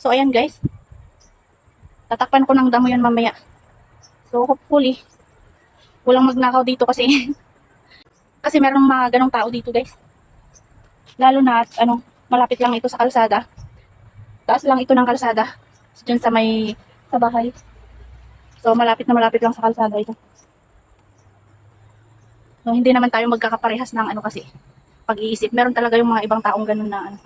So, ayan guys. Tatakpan ko ng damo yun mamaya. So, hopefully, walang magnakaw dito kasi kasi merong mga ganong tao dito guys. Lalo na at malapit lang ito sa kalsada. Taas lang ito ng kalsada. Diyan sa bahay. So, malapit na malapit lang sa kalsada ito. So, hindi naman tayo magkakaparehas ng kasi pag-iisip. Meron talaga yung mga ibang taong ganun na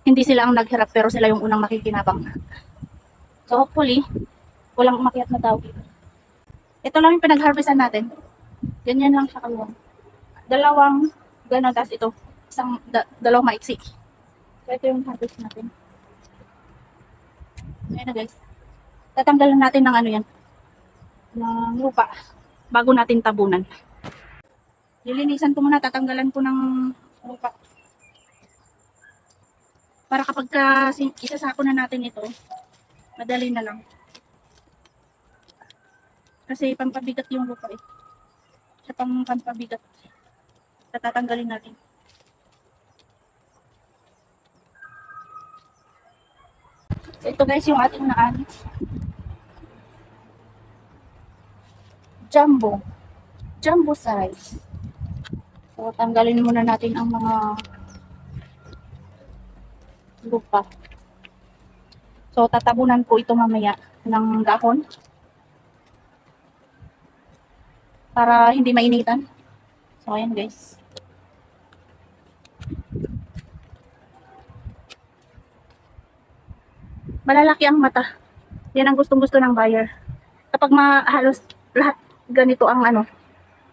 hindi sila ang naghirap pero sila yung unang makikinabang. So, hopefully, walang umakyat na tao dito. Ito lang yung pinag-harvestan natin. Ganyan lang siya kaluwang. Dalawang gano'n, tas ito. Dalawang maiksi. So, ito yung harvest natin. Ayan na guys. Tatanggalan natin ng yan. Ng lupa. Bago natin tabunan. Lilinisan ko muna. Tatanggalan ko ng lupa. Para kapag isasako na natin ito, madali na lang. Kasi pampabigat yung lupa eh. Siya pang pampabigat. Tatanggalin natin. So ito guys yung ating naan. Jumbo size. So tanggalin muna natin ang mga lupa. So tatabunan ko ito mamaya ng dahon. Para hindi mainitan. So ayan guys. Malalaki ang mata. Yan ang gustong-gusto ng buyer. Kapag halos lahat ganito ang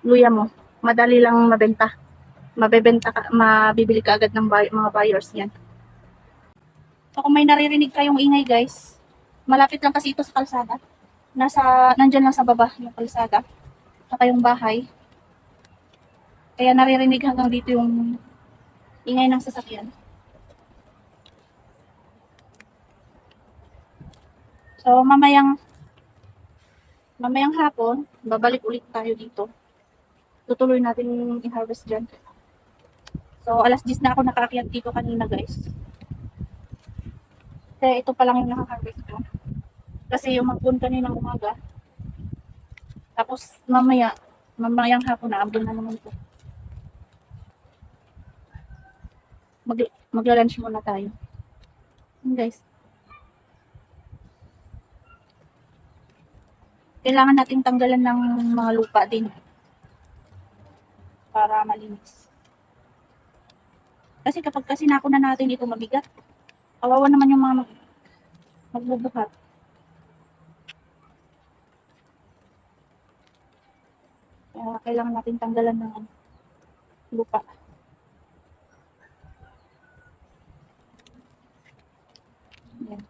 luya mo, madali lang mabenta. Mabibili ka agad ng mga buyers yan. So kung may naririnig kayong ingay guys, malapit lang kasi ito sa kalsada. Nandyan lang sa baba yung kalsada. Saka yung bahay. Kaya naririnig hanggang dito yung ingay ng sasakyan. So mamayang hapon, babalik ulit tayo dito. Tutuloy natin i-harvest dyan. So alas 10 na ako nakaakyat dito kanina guys. Kaya ito pa lang yung nakaharvest ko. Kasi yung magbun kaninang umaga. Tapos mamayang hapon na ambun na naman ito. Magla-lunch muna tayo. Guys. Kailangan nating tanggalan ng mga lupa din. Para malinis. Kasi kapag sinako na natin ito mabigat, kawawa naman yung mga magbubuhat. Kaya kailangan natin tanggalan ng lupa. Yan.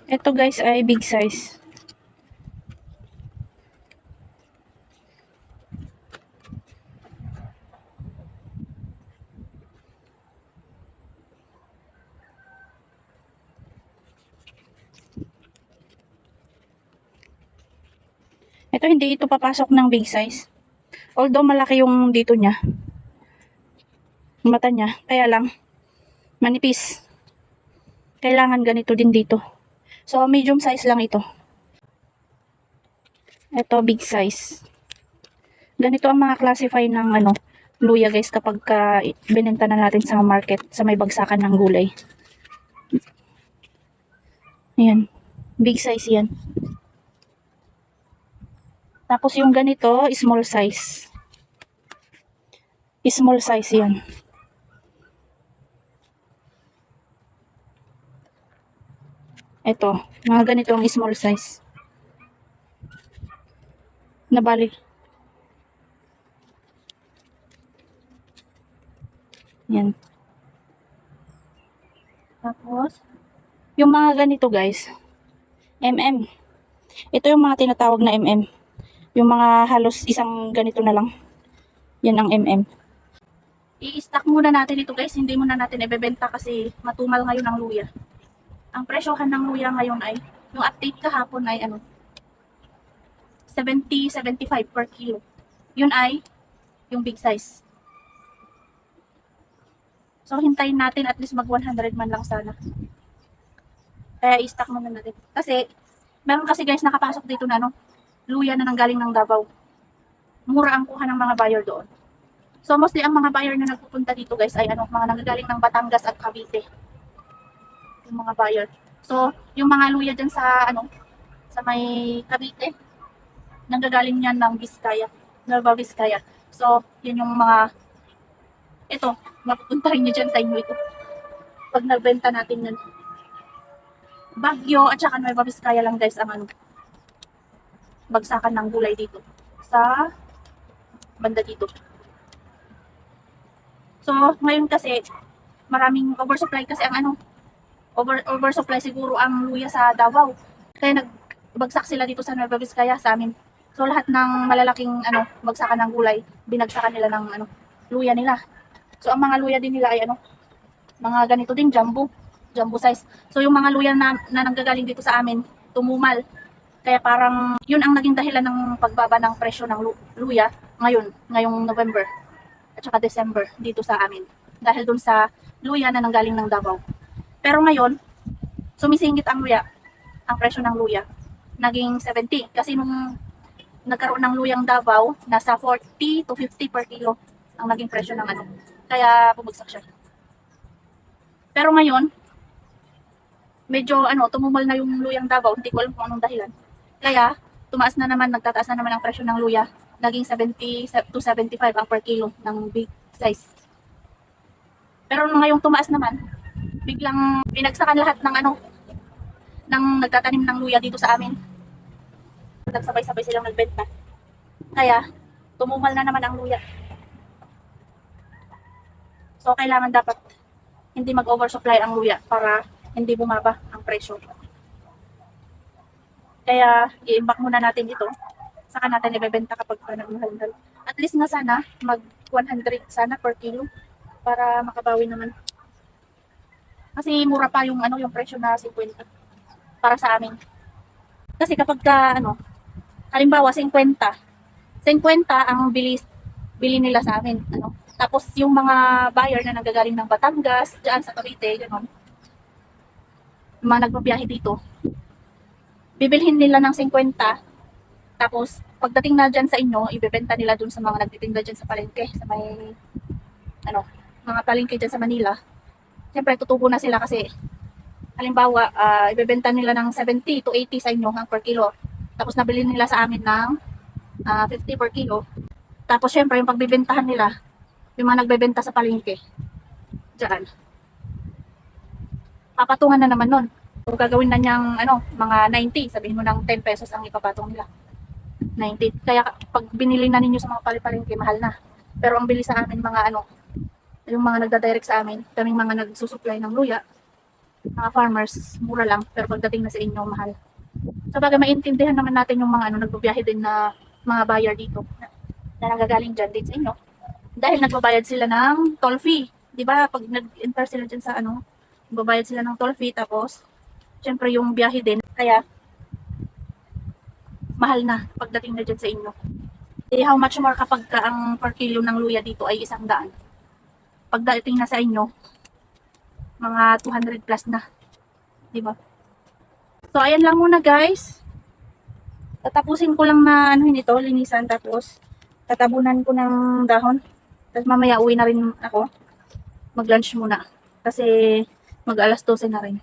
Ito guys ay big size. Ito hindi ito papasok ng big size. Although malaki yung dito niya. Mata niya. Kaya lang manipis. Kailangan ganito din dito. So medium size lang ito. Ito big size. Ganito ang mga classify ng luya guys kapag binenta na natin sa market sa may bagsakan ng gulay. Ayan. Big size yan. Tapos yung ganito, small size. Small size yan. Ito, mga ganito ang small size. Nabali. Yan. Tapos, yung mga ganito guys, MM. Ito yung mga tinatawag na MM. Yung mga halos isang ganito na lang. Yan ang MM. I-stack muna natin ito guys. Hindi muna natin ibebenta kasi matumal ngayon ang luya. Ang presyohan ng luya ngayon ay, yung update kahapon ay 70-75 per kilo. Yun ay yung big size. So, hintayin natin at least mag 100 man lang sana. Kaya i-stock muna natin. Kasi, meron kasi guys nakapasok dito na luya na nanggaling ng Davao. Mura ang kuha ng mga buyer doon. So, mostly ang mga buyer na nagpupunta dito guys ay mga nanggagaling ng Batangas at Cavite. Yung mga buyer. So, yung mga luya dyan sa sa may Cavite, nanggagaling yan ng Vizcaya, Nueva Vizcaya. So, yun yung mga, ito, mapupuntahin nyo dyan sa inyo ito. Pag nagbenta natin yan. Baguio at saka Nueva Vizcaya lang guys ang bagsakan ng gulay dito. Sa banda dito. So, ngayon kasi, maraming oversupply kasi ang oversupply siguro ang luya sa Davao. Kaya nagbagsak sila dito sa Nueva Vizcaya sa amin. So lahat ng malalaking bagsakan ng gulay, binagsakan nila ng luya nila. So ang mga luya din nila ay mga ganito din, jumbo size. So yung mga luya na nanggagaling dito sa amin, tumumal. Kaya parang yun ang naging dahilan ng pagbaba ng presyo ng luya ngayong November at saka December dito sa amin. Dahil dun sa luya na nanggaling ng Davao. Pero ngayon, sumisingit ang presyo ng luya. Naging 70. Kasi nung nagkaroon ng luyang Davao, nasa 40 to 50 per kilo ang naging presyo ng Kaya bumagsak siya. Pero ngayon, medyo tumumal na yung luyang Davao. Hindi ko alam kung anong dahilan. Kaya, nagtataas na naman ang presyo ng luya. Naging 70 to 75 ang per kilo ng big size. Pero ngayong tumaas naman, biglang binagsakan lahat ng nagtatanim ng luya dito sa amin. Nagsabay-sabay silang nagbenta. Kaya, tumumal na naman ang luya. So, kailangan dapat hindi mag-oversupply ang luya para hindi bumaba ang presyo. Kaya, i-imbak muna natin ito. Saka natin ibebenta kapag nagmahal-mahal. At least nga sana, mag 100 sana per kilo para makabawi naman. Kasi mura pa yung presyo na 50 para sa amin. Kasi kapag halimbawa 50 ang bili nila sa amin, Tapos yung mga buyer na nagagaling ng Batangas, diyan sa Cavite, gano'n. Yung mga nagbabiyahe dito. Bibilhin nila ng 50, tapos pagdating na diyan sa inyo, ibebenta nila dun sa mga nagtitinda diyan sa palengke, sa may mga palengke diyan sa Manila. Siyempre, tutubo na sila kasi halimbawa, ibebenta nila ng 70 to 80 sa inyo per kilo. Tapos nabili nila sa amin ng 50 per kilo. Tapos syempre, yung pagbibentahan nila, yung mga nagbebenta sa palengke, diyan, papatungan na naman nun. So, gagawin na niyang mga 90, sabihin mo ng 10 pesos ang ipapatong nila. 90. Kaya pag binili na ninyo sa mga palengke, mahal na. Pero ang bili sa amin, yung mga nagda-direct sa amin, kaming mga nagsusupply ng luya, mga farmers, mura lang. Pero pagdating na sa inyo, mahal. So, bagay maintindihan naman natin yung mga nagbabiyahe din na mga buyer dito na nanggagaling dyan din sa inyo. Dahil nagbabayad sila ng toll fee. Diba? Pag nag-enter sila dyan sa nagbabayad sila ng toll fee, tapos, syempre yung biyahe din. Kaya, mahal na pagdating na dyan sa inyo. How much more kapag ang per kilo ng luya dito ay 100. Pagdating na sa inyo, mga 200 plus na. Diba? So, ayan lang muna guys. Tatapusin ko lang na linisan, tapos tatabunan ko ng dahon. Tapos mamaya uwi na rin ako. Mag-lunch muna. Kasi mag-alas 12 na rin.